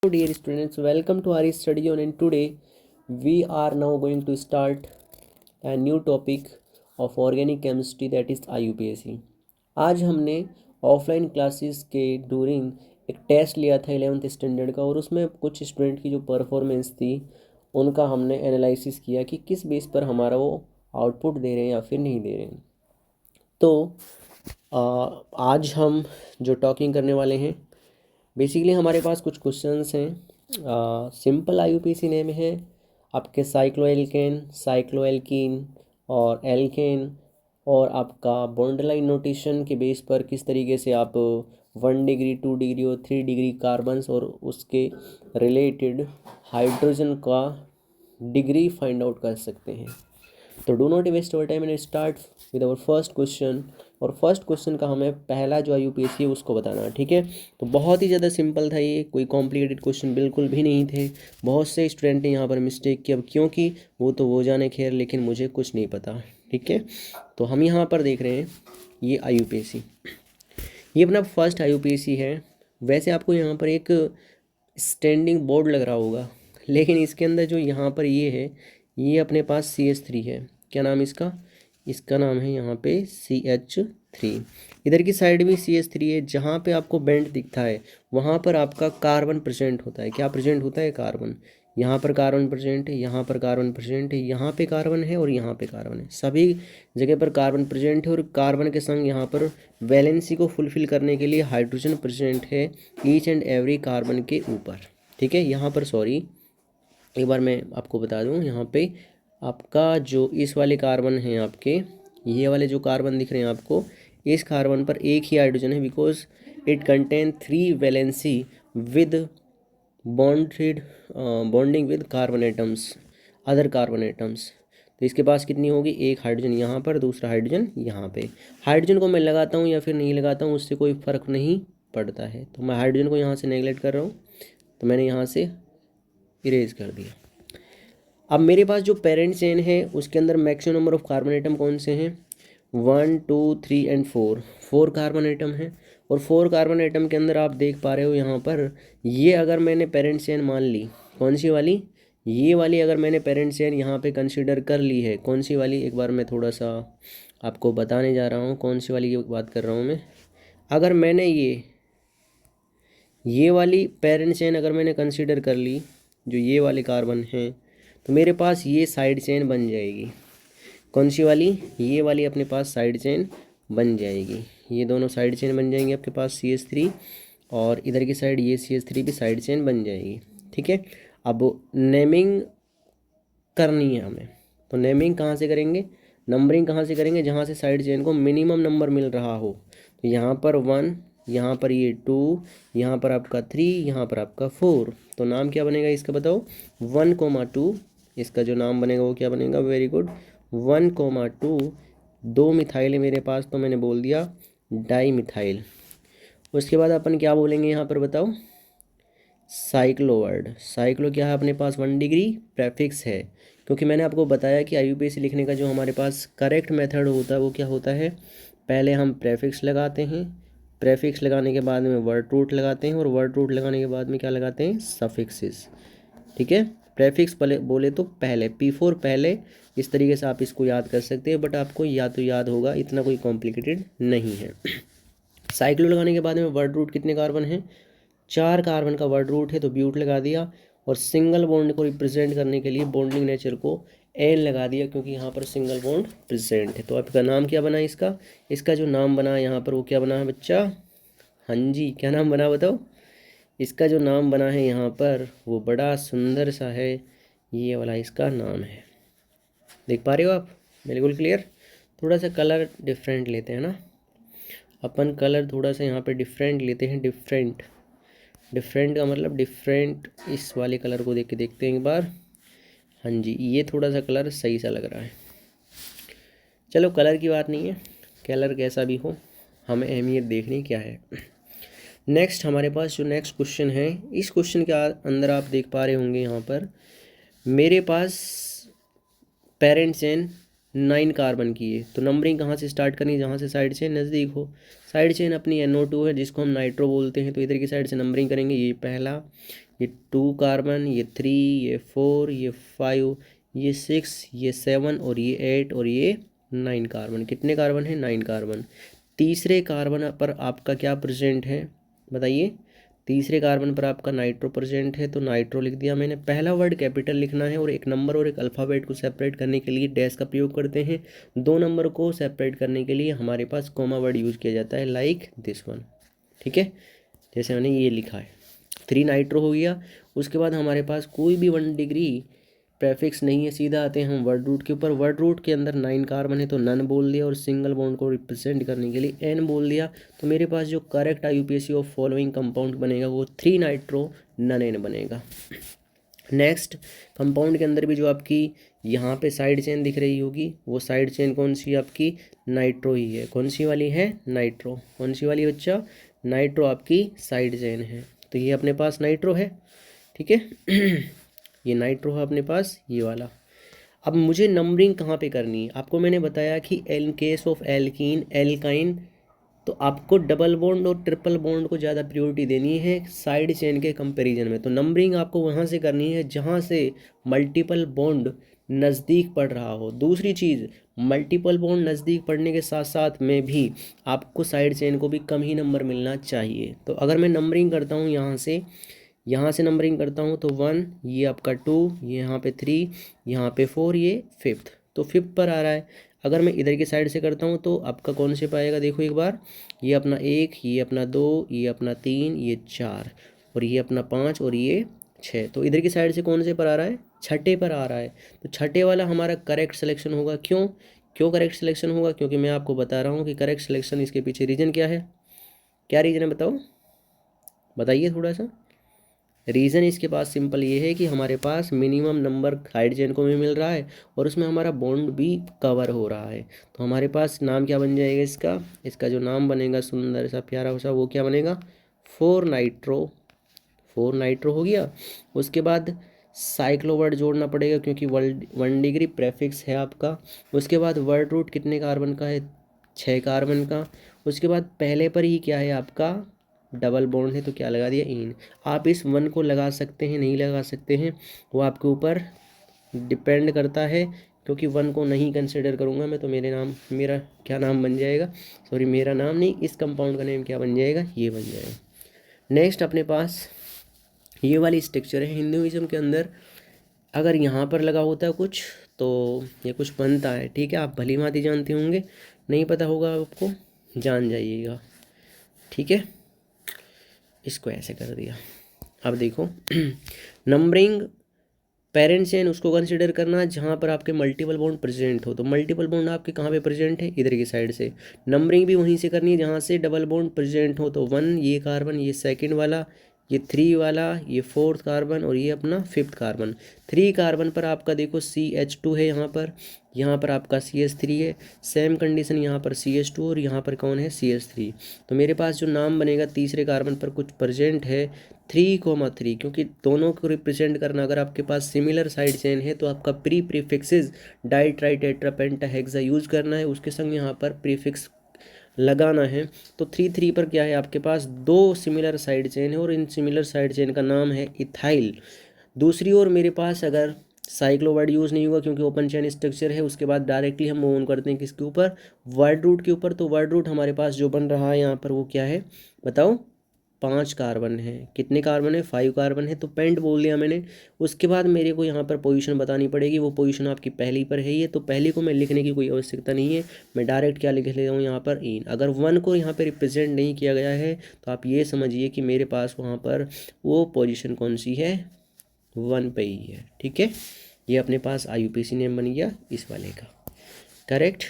Dear students, welcome to our study on, and today we are now going to start a new topic of organic chemistry, that is IUPAC। आज हमने offline classes के during एक test लिया था 11th standard का, और उसमें कुछ स्टूडेंट की जो परफॉर्मेंस थी उनका हमने एनालिसिस किया कि किस बेस पर हमारा वो आउटपुट दे रहे हैं या फिर नहीं दे रहे हैं। तो आज हम जो टॉकिंग करने वाले हैं, बेसिकली हमारे पास कुछ क्वेश्चंस हैं। सिंपल आईयूपीएसी नेम है आपके साइक्लोएल्केन, साइक्लोएल्कीन और एल्केन, और आपका बॉन्ड लाइन नोटेशन के बेस पर किस तरीके से आप 1 डिग्री 2 डिग्री और 3 डिग्री कार्बन्स और उसके रिलेटेड हाइड्रोजन का डिग्री फाइंड आउट कर सकते हैं। तो do not waste our time and start with our first question. और फर्स्ट क्वेश्चन का हमें पहला जो आईयूपीएसी है उसको बताना है, ठीक है। तो बहुत ही ज़्यादा सिंपल था, ये कोई कॉम्प्लिकेटेड क्वेश्चन बिल्कुल भी नहीं थे। बहुत से स्टूडेंट ने यहाँ पर मिस्टेक किया, क्योंकि वो तो वो जाने खैर, लेकिन मुझे कुछ नहीं पता, ठीक है। तो हम यहाँ पर देख रहे हैं ये आईयूपीएसी, ये अपना फर्स्ट आईयूपीएसी है। वैसे आपको यहाँ पर एक स्टैंडिंग बोर्ड लग रहा होगा, लेकिन इसके अंदर जो यहाँ पर ये है, ये अपने पास CH3 है। क्या नाम इसका नाम है यहाँ पे CH3। इधर की साइड भी CH3 है। जहाँ पे आपको बेंड दिखता है वहाँ पर आपका कार्बन प्रेजेंट होता है। क्या प्रेजेंट होता है? कार्बन। यहाँ पर कार्बन प्रेजेंट है, यहाँ पर कार्बन प्रेजेंट है, यहाँ पे कार्बन है और यहाँ पे कार्बन है। सभी जगह पर कार्बन प्रेजेंट है, और कार्बन के संग यहाँ पर वैलेंसी को फुलफिल करने के लिए हाइड्रोजन प्रेजेंट है ईच एंड एवरी कार्बन के ऊपर, ठीक है। यहाँ पर सॉरी, एक बार मैं आपको बता दूँ, यहाँ पे आपका जो इस वाले कार्बन है, आपके ये वाले जो कार्बन दिख रहे हैं आपको, इस कार्बन पर एक ही हाइड्रोजन है, because it contain 3 valency with bonding with carbon atoms, other carbon atoms. तो इसके पास कितनी होगी? एक हाइड्रोजन यहाँ पर, दूसरा हाइड्रोजन यहाँ पे। हाइड्रोजन को मैं लगाता हूँ या फिर नहीं लगाता हूँ, उससे कोई फ़र्क नहीं पड़ता है। तो मैं हाइड्रोजन को यहाँ से नेगलेक्ट कर रहा हूँ, तो मैंने यहाँ से इरेज कर दिया। अब मेरे पास जो पेरेंट चेन है उसके अंदर maximum number of carbon atom कौन से हैं? 1 2 3 एंड 4 कार्बन एटम हैं। और 4 कार्बन एटम के अंदर आप देख पा रहे हो यहाँ पर, ये अगर मैंने पेरेंट चेन मान ली, कौन सी वाली? ये वाली अगर मैंने पेरेंट चेन यहाँ पे कंसिडर कर ली है, कौन सी वाली? एक बार मैं थोड़ा सा आपको बताने जा रहा हूँ कौन सी वाली की बात कर रहा हूँ मैं। अगर मैंने ये वाली पेरेंट चेन अगर मैंने कंसिडर कर ली, जो ये वाले कार्बन हैं, तो मेरे पास ये साइड चेन बन जाएगी। कौन सी वाली? ये वाली अपने पास साइड चेन बन जाएगी। ये दोनों साइड चेन बन जाएंगे आपके पास CH3, और इधर की साइड ये CH3 भी साइड चेन बन जाएगी, ठीक है। अब नेमिंग करनी है हमें, तो नेमिंग कहाँ से करेंगे? नंबरिंग कहाँ से करेंगे? जहाँ से साइड चेन को मिनिमम नंबर मिल रहा हो। तो यहाँ पर 1, यहाँ पर ये 2, यहाँ पर आपका 3, यहाँ पर आपका 4। तो नाम क्या बनेगा इसका बताओ? 1,2। इसका जो नाम बनेगा वो क्या बनेगा? Very good, 1,2। 2 मिथाइल है मेरे पास, तो मैंने बोल दिया डाई मिथाइल। उसके बाद अपन क्या बोलेंगे यहाँ पर बताओ? Cyclo word. साइक्लो क्या है अपने पास? 1 डिग्री प्रेफिक्स है, क्योंकि मैंने आपको बताया कि आईयूपीएसी लिखने का जो हमारे पास करेक्ट मेथड होता है वो क्या होता है? पहले हम प्रेफिक्स लगाते हैं, प्रेफिक्स लगाने के बाद में वर्ड रूट लगाते हैं, और वर्ड रूट लगाने के बाद में क्या लगाते हैं? सफिक्सेस, ठीक है। प्रेफिक्स पहले बोले तो पहले P4 पहले, इस तरीके से आप इसको याद कर सकते हैं, बट आपको या तो याद होगा, इतना कोई कॉम्प्लिकेटेड नहीं है। साइक्लो लगाने के बाद में वर्ड रूट कितने कार्बन हैं? 4 कार्बन का वर्ड रूट है, तो ब्यूट लगा दिया, और सिंगल बॉन्ड को रिप्रेजेंट करने के लिए बॉन्डिंग नेचर को एन लगा दिया, क्योंकि यहाँ पर सिंगल बॉन्ड प्रेजेंट है। तो आपका नाम क्या बना इसका जो नाम बना यहाँ पर वो क्या बना है बच्चा? हाँ जी, क्या नाम बना बताओ? इसका जो नाम बना है यहाँ पर वो बड़ा सुंदर सा है, ये वाला इसका नाम है। देख पा रहे हो आप? बिल्कुल क्लियर। थोड़ा सा कलर डिफरेंट लेते हैं ना अपन, कलर थोड़ा सा यहाँ पे डिफरेंट लेते हैं। डिफरेंट का मतलब डिफरेंट, इस वाले कलर को देख के देखते हैं एक बार। हाँ जी, ये थोड़ा सा कलर सही सा लग रहा है। चलो कलर की बात नहीं है, कलर कैसा भी हो, हमें अहमियत देखनी क्या है। नेक्स्ट हमारे पास जो नेक्स्ट क्वेश्चन है, इस क्वेश्चन के अंदर आप देख पा रहे होंगे यहाँ पर मेरे पास पेरेंट चेन 9 कार्बन की है। तो नंबरिंग कहाँ से स्टार्ट करनी? जहाँ से साइड चेन नज़दीक हो। साइड चेन अपनी NO2 है, जिसको हम नाइट्रो बोलते हैं, तो इधर की साइड से नंबरिंग करेंगे। ये पहला, ये 2 कार्बन, ये 3, ये 4, ये 5, ये 6, ये 7 और ये 8 और ये 9 कार्बन। कितने कार्बन है? 9 कार्बन। तीसरे कार्बन पर आपका क्या प्रेजेंट है बताइए? तीसरे कार्बन पर आपका नाइट्रो प्रेजेंट है, तो नाइट्रो लिख दिया मैंने। पहला वर्ड कैपिटल लिखना है और एक नंबर और एक अल्फ़ाबेट को सेपरेट करने के लिए डैश का प्रयोग करते हैं। 2 नंबर को सेपरेट करने के लिए हमारे पास कॉमा वर्ड यूज़ किया जाता है, लाइक दिस वन। ठीक है, जैसे मैंने ये लिखा है। 3 नाइट्रो हो गया। उसके बाद हमारे पास कोई भी 1 डिग्री प्रेफिक्स नहीं है, सीधा आते हैं हम वर्ड रूट के ऊपर। वर्ड रूट के अंदर 9 कार्बन है तो नन बोल दिया, और सिंगल बॉन्ड को रिप्रेजेंट करने के लिए एन बोल दिया। तो मेरे पास जो correct IUPAC of following compound बनेगा वो 3 नाइट्रो नन एन बनेगा। नेक्स्ट, कंपाउंड के अंदर भी जो आपकी यहाँ पे साइड चेन दिख रही होगी, वो साइड चेन कौन सी आपकी? नाइट्रो ही है। कौन सी वाली है? नाइट्रो। कौन सी वाली बच्चा? नाइट्रो आपकी साइड चेन है। तो ये अपने पास नाइट्रो है। ठीक है ये नाइट्रो है अपने पास, ये वाला। अब मुझे नंबरिंग कहाँ पे करनी है? आपको मैंने बताया कि in case of alkene, alkyne, तो आपको डबल बॉन्ड और ट्रिपल बॉन्ड को ज़्यादा प्रायोरिटी देनी है साइड चेन के कंपैरिजन में। तो नंबरिंग आपको वहाँ से करनी है जहाँ से मल्टीपल बॉन्ड नज़दीक पड़ रहा हो। दूसरी चीज़, मल्टीपल बॉन्ड नज़दीक पड़ने के साथ साथ में भी आपको साइड चेन को भी कम ही नंबर मिलना चाहिए। तो अगर मैं नंबरिंग करता हूँ यहाँ से नंबरिंग करता हूँ तो 1, ये आपका 2, ये यहाँ पे 3, यहाँ पे 4, ये 5th, तो 5th पर आ रहा है। अगर मैं इधर की साइड से करता हूँ तो आपका कौन से पाएगा? देखो एक बार, ये अपना 1, ये अपना 2, ये अपना 3, ये 4 और ये अपना 5 और ये 6। तो इधर की साइड से कौन से पर आ रहा है? छठे पर आ रहा है। तो छठे वाला हमारा करेक्ट सिलेक्शन होगा। क्यों करेक्ट सिलेक्शन होगा? क्योंकि मैं आपको बता रहा हूँ कि करेक्ट सिलेक्शन, इसके पीछे रीज़न क्या है? क्या रीज़न है बताओ, बताइए थोड़ा सा। रीज़न इसके पास सिंपल ये है कि हमारे पास मिनिमम नंबर साइड चेन को भी मिल रहा है और उसमें हमारा बॉन्ड भी कवर हो रहा है। तो हमारे पास नाम क्या बन जाएगा इसका जो नाम बनेगा सुंदर सा प्यारा सा, वो क्या बनेगा? 4 नाइट्रो। 4 नाइट्रो हो गया। उसके बाद साइक्लो वर्ड जोड़ना पड़ेगा क्योंकि 1 डिग्री प्रेफिक्स है आपका। उसके बाद वर्ड रूट कितने कार्बन का है? 6 कार्बन का। उसके बाद पहले पर ही क्या है आपका? डबल बॉन्ड है, तो क्या लगा दिया? इन। आप इस 1 को लगा सकते हैं, नहीं लगा सकते हैं, वो आपके ऊपर डिपेंड करता है। क्योंकि 1 को नहीं कंसिडर करूँगा मैं तो मेरा क्या नाम बन जाएगा? सॉरी, मेरा नाम नहीं, इस कंपाउंड का नेम क्या बन जाएगा? ये बन जाएगा। नेक्स्ट अपने पास ये वाली स्ट्रक्चर है। हिंदुइज्म के अंदर अगर यहाँ पर लगा होता है कुछ तो ये कुछ बनता है। ठीक है, आप भली भांति जानते होंगे, नहीं पता होगा आपको, जान जाइएगा। ठीक है, इसको ऐसे कर दिया। अब देखो नंबरिंग पेरेंट चेन उसको कंसिडर करना जहाँ पर आपके मल्टीपल बॉन्ड प्रेजेंट हो। तो मल्टीपल बॉन्ड आपके कहाँ पे प्रेजेंट है? इधर की साइड से। नंबरिंग भी वहीं से करनी है जहाँ से डबल बॉन्ड प्रेजेंट हो। तो 1 ये कार्बन, ये सेकंड वाला, ये 3 वाला, ये 4th कार्बन और ये अपना 5th कार्बन। 3 कार्बन पर आपका देखो CH2 है, यहाँ पर आपका CH3 है। सेम कंडीशन यहाँ पर CH2 और यहाँ पर कौन है? CH3। तो मेरे पास जो नाम बनेगा तीसरे कार्बन पर कुछ प्रेजेंट है 3,3, क्योंकि दोनों को रिप्रेजेंट करना, अगर आपके पास सिमिलर साइड चेन है तो आपका प्रीफिक्सेस डाई ट्राई टेट्रा पेंटा हेक्सा यूज करना है, उसके संग यहाँ पर प्रीफिक्स लगाना है। तो 3 पर क्या है? आपके पास 2 सिमिलर साइड चेन है और इन सिमिलर साइड चेन का नाम है इथाइल। दूसरी ओर मेरे पास अगर साइक्लो वर्ड यूज़ नहीं होगा क्योंकि ओपन चेन स्ट्रक्चर है, उसके बाद डायरेक्टली हम मूव ऑन करते हैं किसके ऊपर? वर्ड रूट के ऊपर। तो वर्ड रूट हमारे पास जो बन रहा है यहाँ पर वो क्या है बताओ? 5 कार्बन है। कितने कार्बन है? 5 कार्बन है। तो पेंट बोल दिया मैंने। उसके बाद मेरे को यहाँ पर पोजीशन बतानी पड़ेगी, वो पोजीशन आपकी पहली पर है ये, तो पहली को मैं लिखने की कोई आवश्यकता नहीं है, मैं डायरेक्ट क्या लिख लेता हूँ यहाँ पर? इन। अगर 1 को यहाँ पर रिप्रेजेंट नहीं किया गया है तो आप ये समझिए कि मेरे पास वहाँ पर वो पोजीशन कौन सी है? 1 पे ही है। ठीक है, ये अपने पास IUPAC नेम बन गया इस वाले का। करेक्ट,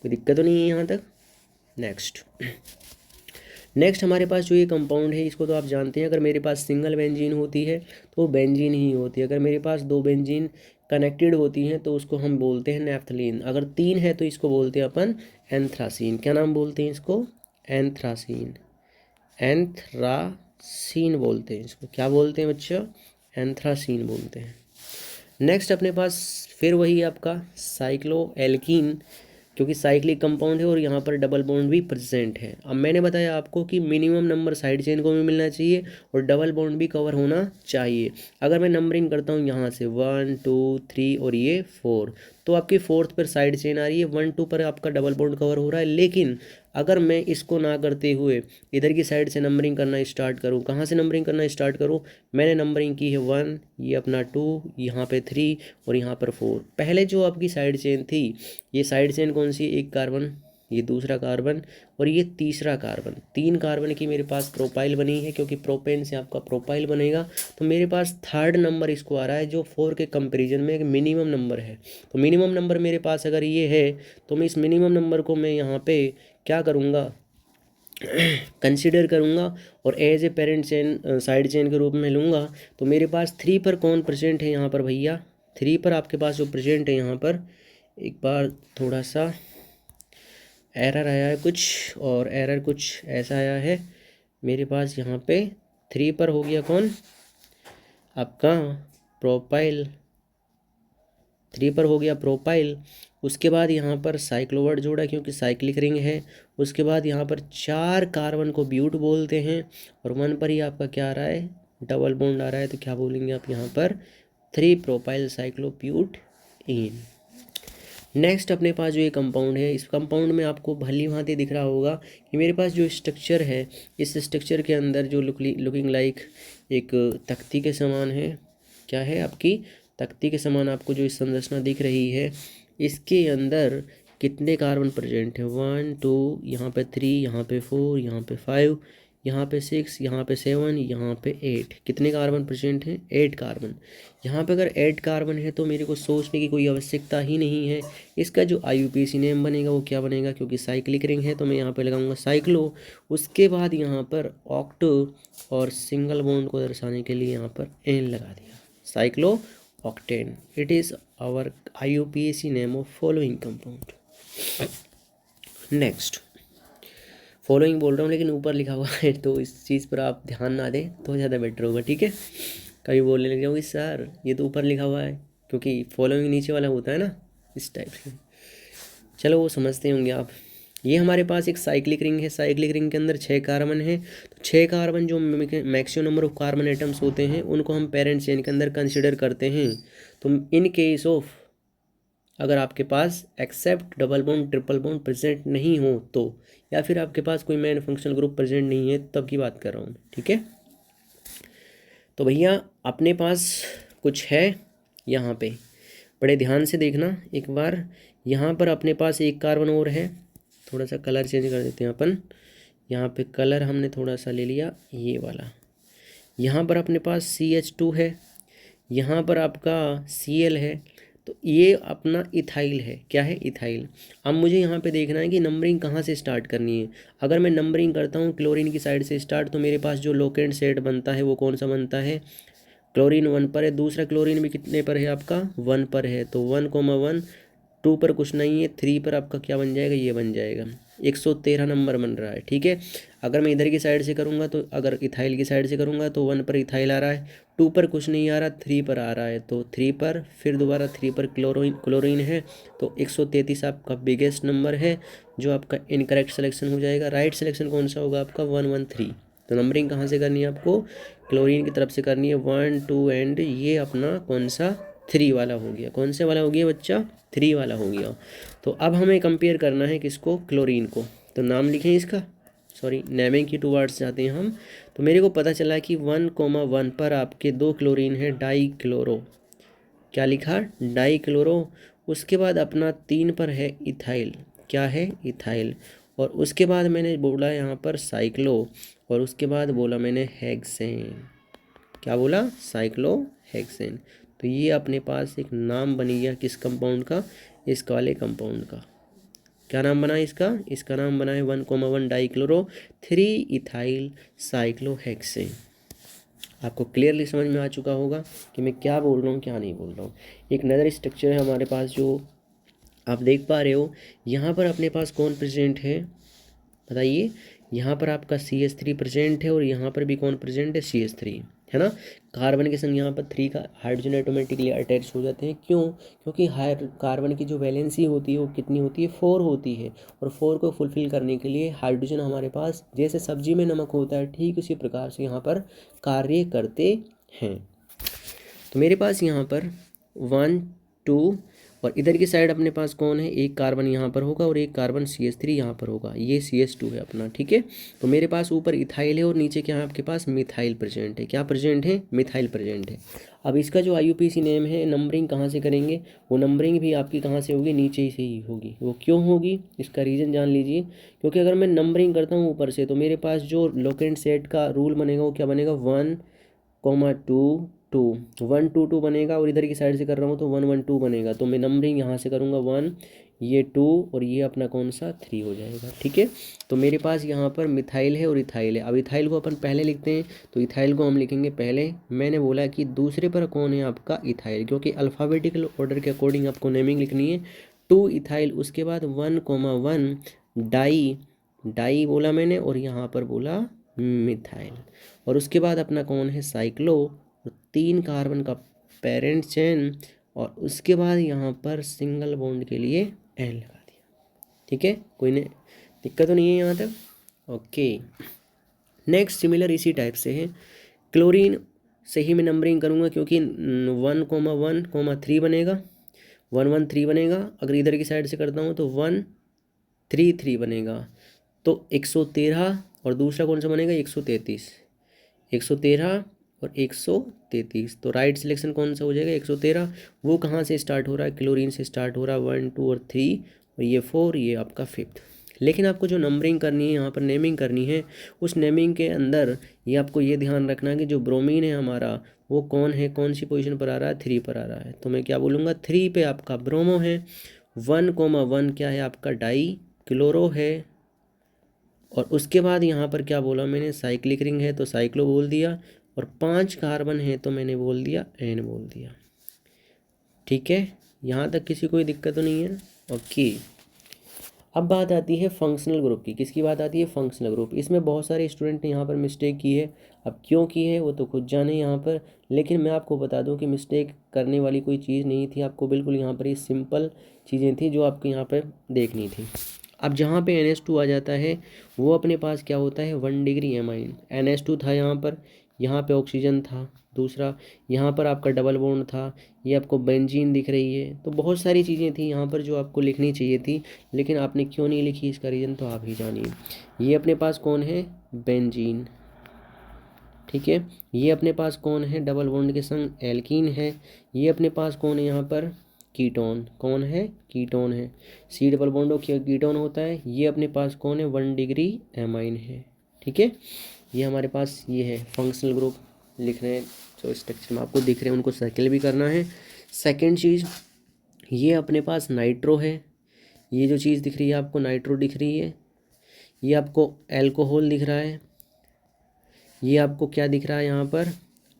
कोई दिक्कत तो नहीं है यहाँ तक? नेक्स्ट हमारे पास जो ये कंपाउंड है इसको तो आप जानते हैं, अगर मेरे पास सिंगल बेंजीन होती है तो बेंजीन ही होती है। अगर मेरे पास 2 बेंजीन कनेक्टेड होती हैं तो उसको हम बोलते हैं नेफ्थलीन। अगर 3 है तो इसको बोलते हैं अपन एंथ्रासीन। क्या नाम बोलते हैं इसको? एंथ्रासीन। एंथ्रासीन बोलते हैं इसको। क्या बोलते हैं बच्चों? एंथ्रासीन बोलते हैं। नेक्स्ट अपने पास फिर वही आपका साइक्लो एल्कीन, क्योंकि साइक्लिक कंपाउंड है और यहाँ पर डबल बॉन्ड भी प्रेजेंट है। अब मैंने बताया आपको कि मिनिमम नंबर साइड चेन को भी मिलना चाहिए और डबल बॉन्ड भी कवर होना चाहिए। अगर मैं नंबरिंग करता हूँ यहाँ से 1 2 3 और ये 4, तो आपकी फोर्थ पर साइड चेन आ रही है, 1 2 पर आपका डबल बॉन्ड कवर हो रहा है। लेकिन अगर मैं इसको ना करते हुए इधर की साइड से नंबरिंग करना स्टार्ट करूँ, कहाँ से नंबरिंग करना स्टार्ट करूँ, मैंने नंबरिंग की है 1, ये अपना 2, यहाँ पे 3 और यहाँ पर 4। पहले जो आपकी साइड चेन थी, ये साइड चेन कौन सी, एक कार्बन, ये दूसरा कार्बन और ये तीसरा कार्बन, 3 कार्बन की मेरे पास प्रोपाइल बनी है, क्योंकि प्रोपेन से आपका प्रोपाइल बनेगा। तो मेरे पास थर्ड नंबर इसको आ रहा है, जो 4 के कंपैरिजन में एक मिनिमम नंबर है। तो मिनिमम नंबर मेरे पास अगर ये है, तो मैं इस मिनिमम नंबर को मैं यहाँ पे क्या करूँगा, कंसिडर करूँगा और as a parent chain side chain के रूप में लूँगा। तो मेरे पास 3 पर कौन प्रेजेंट है यहाँ पर भैया, 3 पर आपके पास जो प्रेजेंट है यहाँ पर, एक बार थोड़ा सा एरर आया है कुछ, और एरर कुछ ऐसा आया है मेरे पास यहाँ पे 3 पर हो गया कौन, आपका प्रोपाइल, 3 पर हो गया प्रोपाइल। उसके बाद यहाँ पर साइक्लोवर्ड जोड़ा, क्योंकि साइक्लिक रिंग है। उसके बाद यहाँ पर 4 कार्बन को ब्यूट बोलते हैं और 1 पर ही आपका क्या आ रहा है, डबल बॉन्ड आ रहा है। तो क्या बोलेंगे आप यहाँ पर, 3 प्रोपाइल साइक्लोब्यूट इन। नेक्स्ट अपने पास जो ये कंपाउंड है, इस कंपाउंड में आपको भली भांति दिख रहा होगा कि मेरे पास जो स्ट्रक्चर है, इस स्ट्रक्चर के अंदर जो लुकिंग लाइक एक तख्ती के समान है, क्या है आपकी तख्ती के समान आपको जो इस संरचना दिख रही है, इसके अंदर कितने कार्बन प्रेजेंट है, 1 2, यहाँ पे 3, यहाँ पे 4, यहाँ पे 5, यहाँ पे 6, यहाँ पे 7, यहाँ पे 8, कितने कार्बन प्रेजेंट हैं, 8 कार्बन। यहाँ पे अगर 8 कार्बन है तो मेरे को सोचने की कोई आवश्यकता ही नहीं है। इसका जो IUPAC नेम बनेगा वो क्या बनेगा, क्योंकि साइक्लिक रिंग है तो मैं यहाँ पे लगाऊंगा साइक्लो। उसके बाद यहाँ पर ऑक्टो और सिंगल बॉन्ड को दर्शाने के लिए यहाँ पर एन लगा दिया, cyclooctane. It is our IUPAC name of following compound. Next following बोल रहा हूँ लेकिन ऊपर लिखा हुआ है, तो इस चीज़ पर आप ध्यान ना दें तो ज़्यादा बेटर होगा, ठीक है। कभी बोलने लग जाओगे सर ये तो ऊपर लिखा हुआ है, क्योंकि फॉलोइंग नीचे वाला होता है ना, इस टाइप से। चलो वो समझते होंगे आप। ये हमारे पास एक साइक्लिक रिंग है, साइक्लिक रिंग के अंदर 6 कार्बन है। तो 6 कार्बन जो maximum number of carbon atoms होते हैं उनको हम पेरेंट चेन के अंदर कंसिडर करते हैं। तो इन केस ऑफ अगर आपके पास except double bond triple bond present नहीं हो तो, या फिर आपके पास कोई मेन फंक्शनल ग्रुप प्रेजेंट नहीं है, तब की बात कर रहा हूँ, ठीक है। तो भैया अपने पास कुछ है यहाँ पे, बड़े ध्यान से देखना एक बार। यहाँ पर अपने पास एक कार्बन और है, थोड़ा सा कलर चेंज कर देते हैं अपन। यहाँ पे कलर हमने थोड़ा सा ले लिया ये वाला। यहाँ पर अपने पास CH2 है, यहाँ पर आपका Cl है, तो ये अपना इथाइल है। क्या है, इथाइल। अब मुझे यहाँ पे देखना है कि नंबरिंग कहाँ से स्टार्ट करनी है। अगर मैं नंबरिंग करता हूँ क्लोरीन की साइड से स्टार्ट, तो मेरे पास जो लोकेंट सेट बनता है वो कौन सा बनता है, क्लोरीन 1 पर है, दूसरा क्लोरीन भी कितने पर है आपका 1 पर है, तो 1,1, 2 पर कुछ नहीं है, 3 पर आपका क्या बन जाएगा, ये बन जाएगा 113 नंबर बन रहा है, ठीक है। अगर मैं इधर की साइड से करूँगा तो अगर इथाइल की साइड से करूँगा तो 1 पर इथाइल आ रहा है, 2 पर कुछ नहीं आ रहा, 3 पर आ रहा है, तो 3 पर फिर दोबारा 3 पर क्लोरीन है, तो 133 आपका बिगेस्ट नंबर है, जो आपका इनकरेक्ट सिलेक्शन हो जाएगा। राइट सिलेक्शन कौन सा होगा आपका 113। तो नंबरिंग कहाँ से करनी है आपको, क्लोरीन की तरफ से करनी है, 1 2 एंड ये अपना कौन सा 3 वाला हो गया। कौन से वाला हो गया बच्चा, 3 वाला हो गया। तो अब हमें कंपेयर करना है किसको, क्लोरीन को। तो नाम लिखें इसका, सॉरी नेमिंग की 2 वर्ड्स चाहते हैं हम। तो मेरे को पता चला कि 1,1 पर आपके 2 क्लोरीन है, डाई क्लोरो, क्या लिखा, डाई क्लोरो। उसके बाद अपना 3 पर है इथाइल, क्या है, इथाइल। और उसके बाद मैंने बोला यहाँ पर साइक्लो, और उसके बाद बोला मैंने हेक्सेन। क्या बोला, साइक्लो हेक्सेन। तो ये अपने पास एक नाम बन गया किस कंपाउंड का, इस वाले कंपाउंड का। क्या नाम बना इसका, इसका नाम बना है 1,1 डाइक्लोरो 3 इथाइल साइक्लोहेक्सेन। आपको क्लियरली समझ में आ चुका होगा कि मैं क्या बोल रहा हूँ क्या नहीं बोल रहा हूँ। एक नज़र स्ट्रक्चर है हमारे पास जो आप देख पा रहे हो। यहाँ पर अपने पास कौन प्रेजेंट है बताइए, यहाँ पर आपका CH3 प्रेजेंट है और यहाँ पर भी कौन प्रेजेंट है, CH3। है ना। कार्बन के संग यहाँ पर 3 का हाइड्रोजन ऑटोमेटिकली अटैच हो जाते हैं। क्यों? क्योंकि कार्बन की जो वैलेंसी होती है वो कितनी होती है, 4 होती है। और 4 को फुलफिल करने के लिए हाइड्रोजन हमारे पास, जैसे सब्जी में नमक होता है ठीक उसी प्रकार से यहाँ पर कार्य करते हैं। तो मेरे पास यहाँ पर 1 2 और इधर की साइड अपने पास कौन है, एक कार्बन यहाँ पर होगा और एक कार्बन CH3 यहाँ पर होगा, ये CH2 है अपना, ठीक है। तो मेरे पास ऊपर इथाइल है और नीचे क्या है आपके पास, मिथाइल प्रेजेंट है। क्या प्रेजेंट है? मिथाइल प्रेजेंट है। अब इसका जो IUPAC नेम है, नंबरिंग कहाँ से करेंगे, वो नंबरिंग भी आपकी कहाँ से होगी, नीचे से ही होगी। वो क्यों होगी, इसका रीज़न जान लीजिए। क्योंकि अगर मैं नंबरिंग करता हूँ ऊपर से, तो मेरे पास जो लोकेंट सेट का रूल बनेगा वो क्या बनेगा, 1 2 2 1 2 2 बनेगा। और इधर की साइड से कर रहा हूँ तो 1 1 2 बनेगा। तो मैं नंबरिंग यहाँ से करूँगा 1, ये 2 और ये अपना कौन सा 3 हो जाएगा, ठीक है। तो मेरे पास यहाँ पर मिथाइल है और इथाइल है। अब इथाइल को अपन पहले लिखते हैं, तो इथाइल को हम लिखेंगे पहले। मैंने बोला कि दूसरे पर कौन है आपका, इथाइल, क्योंकि अल्फ़ाबेटिकल ऑर्डर के अकॉर्डिंग आपको नेमिंग लिखनी है। 2 इथाइल, उसके बाद 1 1 डाई, डाई बोला मैंने और यहाँ पर बोला मिथाइल। और उसके बाद अपना कौन है, साइक्लो, और 3 कार्बन का पेरेंट चेन। और उसके बाद यहाँ पर सिंगल बॉन्ड के लिए एन लगा दिया, ठीक है। कोई नहीं, दिक्कत तो नहीं है यहाँ तक, ओके। नेक्स्ट सिमिलर इसी टाइप से है क्लोरीन से ही मैं नंबरिंग करूँगा, क्योंकि 1 1 3 बनेगा, 1 1 3 बनेगा। अगर इधर की साइड से करता हूँ तो 1 3 3 बनेगा। तो 113 और दूसरा कौन सा बनेगा, 133, 113 और 133। तो राइट सिलेक्शन कौन सा हो जाएगा, 113। वो कहाँ से स्टार्ट हो रहा है, क्लोरीन से स्टार्ट हो रहा है, 1 2 और 3 और ये 4, ये आपका 5th। लेकिन आपको जो नंबरिंग करनी है, यहाँ पर नेमिंग करनी है, उस नेमिंग के अंदर ये आपको ये ध्यान रखना है कि जो ब्रोमीन है हमारा वो कौन है, कौन सी पोजीशन पर आ रहा है, 3 पर आ रहा है। तो मैं क्या बोलूँगा, 3 पे आपका ब्रोमो है, 1 1 क्या है आपका डाई क्लोरो है। और उसके बाद यहाँ पर क्या बोला मैंने, साइक्लिक रिंग है तो साइक्लो बोल दिया। और 5 कार्बन है तो मैंने बोल दिया एन बोल दिया, ठीक है। यहाँ तक किसी कोई दिक्कत तो नहीं है, ओके। अब बात आती है फंक्शनल ग्रुप की। किसकी बात आती है, फंक्शनल ग्रुप। इसमें बहुत सारे स्टूडेंट ने यहाँ पर मिस्टेक की है। अब क्यों की है वो तो खुद जाने यहाँ पर, लेकिन मैं आपको बता दूँ कि मिस्टेक करने वाली कोई चीज़ नहीं थी। आपको बिल्कुल यहाँ पर ये सिंपल चीज़ें थी जो आपको यहाँ पर देखनी थी। अब जहाँ पे NH2 आ जाता है वो अपने पास क्या होता है, 1 डिग्री एमाइन। NH2 था यहाँ पे ऑक्सीजन था दूसरा, यहाँ पर आपका डबल बॉन्ड था, ये आपको बेंजीन दिख रही है। तो बहुत सारी चीज़ें थी यहाँ पर जो आपको लिखनी चाहिए थी, लेकिन आपने क्यों नहीं लिखी, इसका रीज़न तो आप ही जानिए। ये अपने पास कौन है, बेंजीन, ठीक है। ये अपने पास कौन है, डबल बॉन्ड के संग एल्कीन है। ये अपने पास कौन है यहाँ पर, कीटोन, कौन है, कीटोन है। C डबल बॉन्ड कीटोन होता है। ये अपने पास कौन है, 1 डिग्री एमाइन है, ठीक है। ये हमारे पास ये है फंक्शनल ग्रुप लिख रहे हैं, जो स्ट्रक्चर में आपको दिख रहे हैं उनको सर्किल भी करना है। सेकेंड चीज़, ये अपने पास नाइट्रो है। ये जो चीज़ दिख रही है आपको, नाइट्रो दिख रही है। ये आपको एल्कोहल दिख रहा है। ये आपको क्या दिख रहा है यहाँ पर,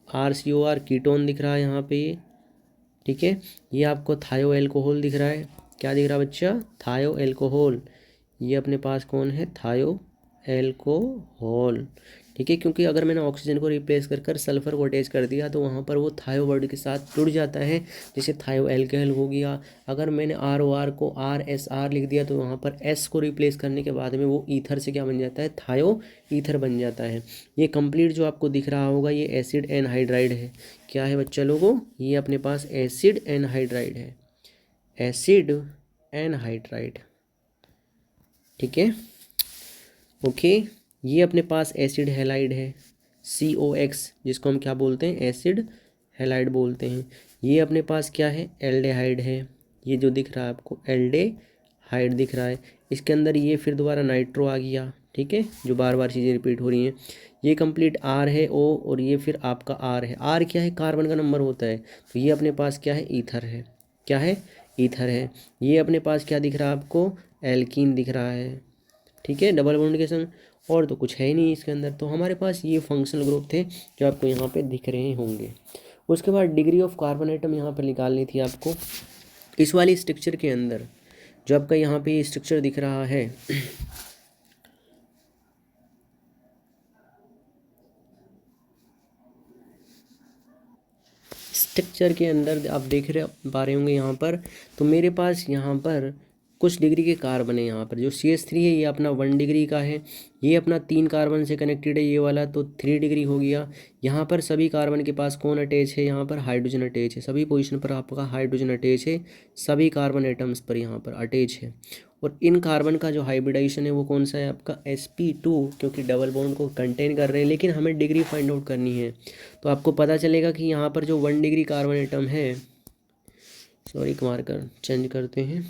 RCOR कीटोन दिख रहा है यहाँ पे ये, ठीक है। ये आपको थायो एल्कोहल दिख रहा है। क्या दिख रहा है बच्चा, थायो एल्कोहल। ये अपने पास कौन है, थायो एल्कोहल, ठीक है। क्योंकि अगर मैंने ऑक्सीजन को रिप्लेस कर कर सल्फर को अटैच कर दिया तो वहाँ पर वो थायो वर्ड के साथ जुड़ जाता है, जैसे थायो एल्कोहल हो गया। अगर मैंने ROR को RSR लिख दिया तो वहाँ पर S को रिप्लेस करने के बाद में वो ईथर से क्या बन जाता है, थायो ईथर बन जाता है। ये कंप्लीट जो आपको दिख रहा होगा ये एसिड एनहाइड्राइड है। क्या है बच्चा लोगों, ये अपने पास एसिड एनहाइड्राइड है, एसिड एनहाइड्राइड, ठीक है, ओके। ये अपने पास एसिड हैलाइड है, COX, जिसको हम क्या बोलते हैं, एसिड हैलाइड बोलते हैं। ये अपने पास क्या है, एल्डेहाइड है। ये जो दिख रहा है आपको एल्डेहाइड दिख रहा है। इसके अंदर ये फिर दोबारा नाइट्रो आ गया, ठीक है, जो बार बार चीज़ें रिपीट हो रही हैं। ये कंप्लीट R है O, और ये फिर आपका R है। R क्या है, कार्बन का नंबर होता है। तो ये अपने पास क्या है, ईथर है। क्या है, ईथर है। ये अपने पास क्या दिख रहा है आपको, एल्कीन दिख रहा है, ठीक है, डबल बॉन्ड के संग। और तो कुछ है ही नहीं इसके अंदर। तो हमारे पास ये फंक्शनल ग्रुप थे जो आपको यहाँ पे दिख रहे होंगे। उसके बाद डिग्री ऑफ कार्बन एटम यहाँ पर निकालनी थी आपको। इस वाली स्ट्रक्चर के अंदर जो आपका यहाँ पे स्ट्रक्चर दिख रहा है, स्ट्रक्चर के अंदर आप देख पा रहे होंगे यहाँ पर, तो मेरे पास यहाँ पर कुछ डिग्री के कार्बन है। यहाँ पर जो CH3 है ये अपना 1 डिग्री का है, ये अपना 3 कार्बन से कनेक्टेड है ये वाला, तो 3 डिग्री हो गया। यहाँ पर सभी कार्बन के पास कौन अटैच है, यहाँ पर हाइड्रोजन अटैच है, सभी पोजीशन पर आपका हाइड्रोजन अटैच है, सभी कार्बन एटम्स पर यहाँ पर अटैच है। और इन कार्बन का जो हाइब्रिडाइजेशन है वो कौन सा है आपका sp2, क्योंकि डबल बॉन्ड को कंटेन कर रहे हैं, लेकिन हमें डिग्री फाइंड आउट करनी है। तो आपको पता चलेगा कि यहाँ पर जो 1 डिग्री कार्बन एटम है, सॉरी मार्कर चेंज करते हैं,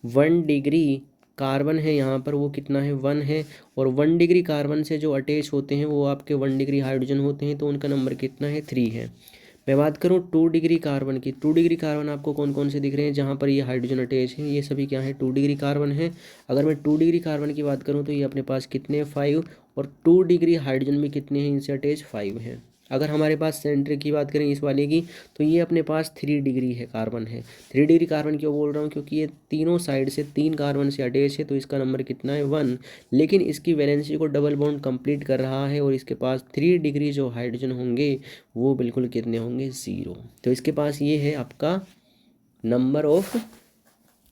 1 डिग्री कार्बन है यहाँ पर, वो कितना है 1 है। और 1 डिग्री कार्बन से जो अटैच होते हैं वो आपके 1 डिग्री हाइड्रोजन होते हैं, तो उनका नंबर कितना है 3 है। मैं बात करूँ 2 डिग्री कार्बन की, 2 डिग्री कार्बन आपको कौन कौन से दिख रहे हैं जहाँ पर ये हाइड्रोजन अटैच है, ये सभी क्या है 2 डिग्री कार्बन है। अगर मैं 2 डिग्री कार्बन की बात करूँ तो ये अपने पास कितने 5, और 2 डिग्री हाइड्रोजन में कितने हैं इनसे अटैच 5 है। अगर हमारे पास सेंटर की बात करें इस वाले की, तो ये अपने पास 3 डिग्री है कार्बन है। 3 डिग्री कार्बन क्यों बोल रहा हूँ, क्योंकि ये तीनों साइड से 3 कार्बन से अटैच है, तो इसका नंबर कितना है 1। लेकिन इसकी वैलेंसी को डबल बॉन्ड कंप्लीट कर रहा है, और इसके पास 3 डिग्री जो हाइड्रोजन होंगे वो बिल्कुल कितने होंगे 0। तो इसके पास ये है आपका number of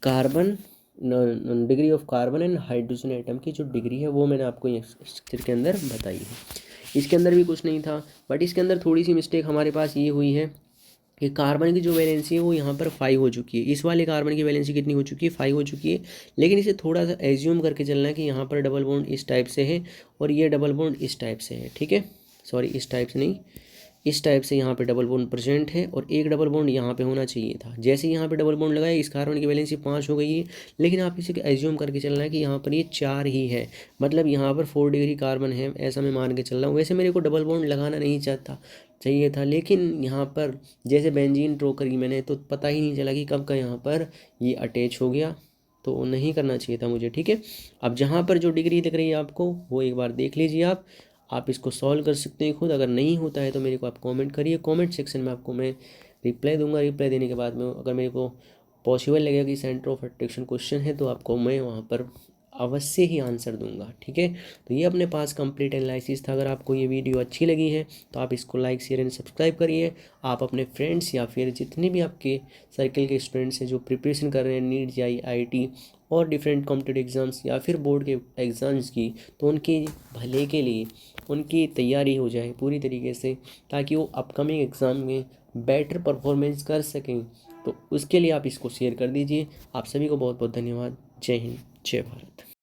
carbon, degree of carbon and hydrogen atom की जो डिग्री है वो मैंने आपको ये स्ट्रक्चर के अंदर बताई है। इसके अंदर भी कुछ नहीं था, बट इसके अंदर थोड़ी सी मिस्टेक हमारे पास ये हुई है कि कार्बन की जो वैलेंसी है वो यहाँ पर 5 हो चुकी है। इस वाले कार्बन की वैलेंसी कितनी हो चुकी है 5 हो चुकी है। लेकिन इसे थोड़ा सा एज्यूम करके चलना है कि यहाँ पर डबल बॉन्ड इस टाइप से है और ये डबल बॉन्ड इस टाइप से है, ठीक है, सॉरी इस टाइप से नहीं, इस टाइप से यहाँ पे डबल बॉन्ड प्रेजेंट है, और एक डबल बॉन्ड यहाँ पे होना चाहिए था। जैसे ही यहाँ पे डबल बॉन्ड लगाया इस कार्बन की वैलेंसी 5 हो गई है, लेकिन आप इसे एज्यूम करके चलना है कि यहाँ पर ये 4 ही है, मतलब यहाँ पर 4 डिग्री कार्बन है, ऐसा मैं मान के चल रहा हूँ। वैसे मेरे को डबल बॉन्ड लगाना नहीं चाहिए था, लेकिन यहाँ पर जैसे बेंजीन ड्रॉ करी मैंने तो पता ही नहीं चला कि कब का यहाँ पर ये अटैच हो गया, तो नहीं करना चाहिए था मुझे, ठीक है। अब जहाँ पर जो डिग्री दिख रही है आपको वो एक बार देख लीजिए आप इसको सॉल्व कर सकते हैं खुद। अगर नहीं होता है तो मेरे को आप कमेंट करिए, कमेंट सेक्शन में आपको मैं रिप्लाई दूंगा। रिप्लाई देने के बाद में अगर मेरे को पॉसिबल लगेगा कि सेंटर ऑफ अट्रैक्शन क्वेश्चन है तो आपको मैं वहाँ पर अवश्य ही आंसर दूंगा, ठीक है। तो ये अपने पास कंप्लीट एनालिसिस था। अगर आपको ये वीडियो अच्छी लगी है तो आप इसको लाइक शेयर एंड सब्सक्राइब करिए। आप अपने फ्रेंड्स या फिर जितने भी आपके सर्कल के स्टूडेंट्स हैं जो प्रिपरेशन कर रहे हैं नीट JEE IIT और डिफरेंट कॉम्पिटेटिव एग्ज़ाम्स या फिर बोर्ड के एग्ज़ाम्स की, तो उनके भले के लिए उनकी तैयारी हो जाए पूरी तरीके से, ताकि वो अपकमिंग एग्ज़ाम में बेटर परफॉर्मेंस कर सकें। तो उसके लिए आप इसको शेयर कर दीजिए। आप सभी को बहुत बहुत धन्यवाद। जय हिंद, जय भारत।